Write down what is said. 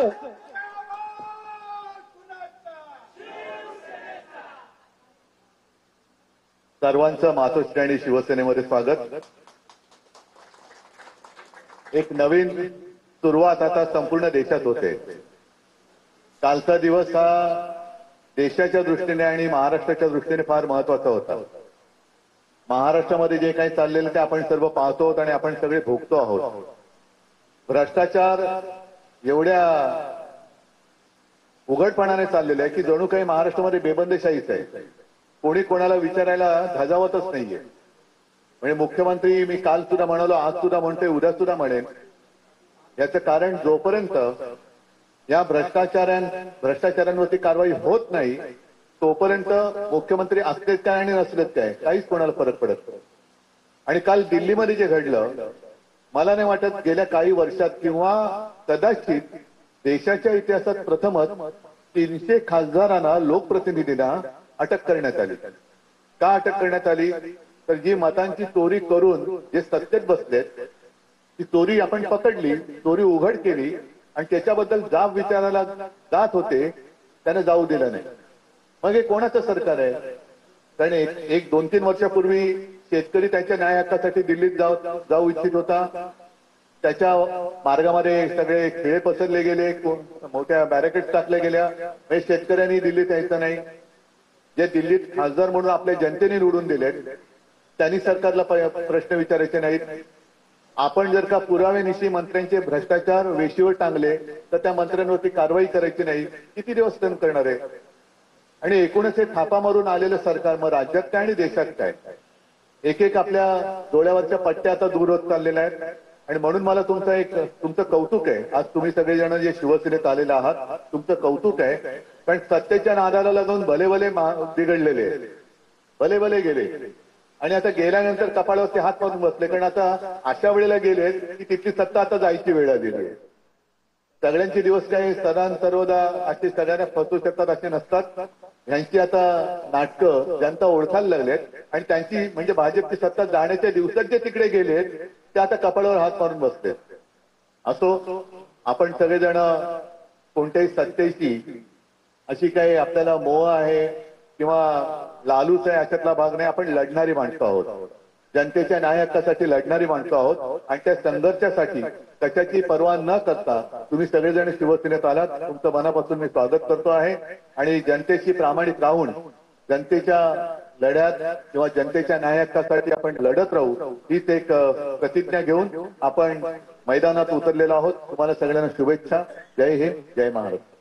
असतो। सर्वांचं मातोश्री आणि शिवसेनेमध्ये स्वागत। एक नवीन सुरुवात आता संपूर्ण देशात होते। कालचा दिवस हा देशाच्या दृष्टीने आणि महाराष्ट्राच्या दृष्टीने फार महत्त्वाचा होता। महाराष्ट्रामध्ये जे काही चाललेलं ते आपण सर्व पाहतो आहोत आणि आपण सगळे भोगतो आहोत। भ्रष्टाचार एवढ्या उघडपणाने चाललेला आहे की जणू काही महाराष्ट्रामध्ये बेबंदीशाहीच आहे। कोणी कोणाला विचारायला धजावतच नाहीये। म्हणजे मुख्यमंत्री मी काल सुद्धा म्हणालो, आज सुद्धा म्हणतोय, उद्या सुद्धा म्हणेन। याचं कारण जोपर्यंत या भ्रष्टाचारांवरती कारवाई होत नाही तोपर्यंत मुख्यमंत्री असलेत काय आणि नसलेत काय काहीच कोणाला फरक पडत नाही। आणि काल दिल्लीमध्ये जे घडलं, मला नाही वाटत गेल्या काही वर्षात किंवा कदाचित देशाच्या इतिहासात प्रथमच 300 खासदारांना, लोकप्रतिनिधींना अटक करण्यात आली। का अटक करण्यात आली? तर जी मतांची चोरी करून जे सत्तेत बसलेत ती चोरी आपण पकडली, चोरी उघड केली आणि त्याच्याबद्दल जाब विचारायला जात होते, त्याने जाऊ दिलं नाही। मग हे कोणाचं सरकार आहे? कारण एक 2-3 वर्षापूर्वी शेतकरी त्यांच्या न्याय हक्कासाठी दिल्लीत जाऊ इच्छित होता। त्याच्या मार्गामध्ये सगळे खेळे पसरले गेले, मोठ्या बॅरिकेड्स टाकल्या गेल्या। हे शेतकऱ्यांनी दिल्लीत यायचं नाही। जे दिल्लीत खासदार म्हणून आपल्या जनतेने निवडून दिले त्यांनी सरकारला प्रश्न विचारायचे नाहीत। आपण जर का पुरावेनिशी मंत्र्यांचे भ्रष्टाचार वेशीवर टांगले तर त्या मंत्र्यांवरती कारवाई करायची नाही, किती दिवस सहन करणार आहे? आणि एकूणच हे थापा मारून आलेलं सरकार मग राज्यात काय आणि देशात काय? एक एक आपल्या डोळ्यावरच्या पट्ट्या आता दूर होत चाललेल्या आहेत। आणि म्हणून मला तुमचं कौतुक आहे। आज तुम्ही सगळेजण जे शिवसेनेत आलेले आहात तुमचं कौतुक आहे। कारण सत्तेच्या नादाला लागून भले बिघडलेले, भले गेले आणि आता गेल्यानंतर कपाळावरती हात मारून बसले। कारण आता अशा वेळेला गेले की तिथली सत्ता आता जायची वेळ आलेली आहे। सगळ्यांचे दिवस काही सर्वदा असे सगळ्यांना फसवू शकतात असे नसतात। यांची आता नाटकं जनता ओळखायला लागलेत आणि त्यांची म्हणजे भाजपची सत्ता जाण्याच्या दिवसात जे तिकडे गेलेत ते आता कपाळावर हात मारून बसलेत। असो, आपण सगळेजण कोणत्याही सत्तेची अशी काही आपल्याला मोह आहे किंवा लालूच आहे अशातला भाग नाही। आपण लढणारी माणसं आहोत, जनतेच्या न्याय हक्कासाठी लढणारी माणसं आहोत आणि त्या संघर्षासाठी कशाची पर्वा न करता तुम्ही सगळेजण शिवसेनेत आलात। तुमचं मनापासून मी स्वागत करतो आहे आणि जनतेशी प्रामाणिक राहून जनतेच्या लढ्यात किंवा जनतेच्या न्याय हक्कासाठी आपण लढत राहू हीच एक प्रतिज्ञा घेऊन आपण मैदानात उतरलेलो आहोत। तुम्हाला सगळ्यांना शुभेच्छा। जय हिंद, जय महाराष्ट्र।